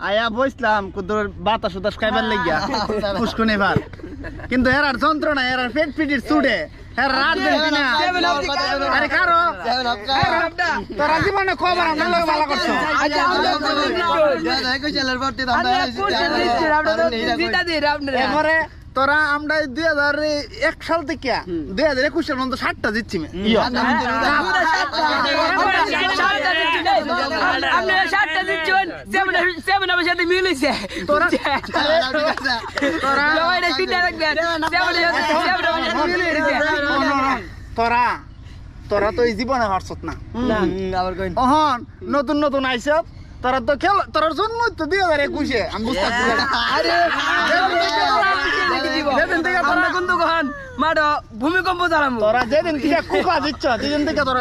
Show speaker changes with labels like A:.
A: আয়া বসলাম কুদুর বাতাস উতাস খাইবার লাগিয়া পুষ্কুনি ভাত কিন্তু এরার যন্ত্রণা এরার পেট পিটির চুড়ে আর্জেন্টিনা আরে কারো তোরা জীবনে খবর আমরা লোক ভালো করছো এরপরে তোরা আমরা 2001 সাল থেকে 2021 সাল পর্যন্ত 7টা জিতছি তোরা তোরা তো এই জীবনে পারছত না অহন নতুন নতুন আইসব তোরা তো খেল তোর জন্ম তো 2021 আমি বুঝতে ভূমিকম্প জানাবো তোরা যেদিন থেকে কুকা দিচ্ছ সেদিন থেকে তোরা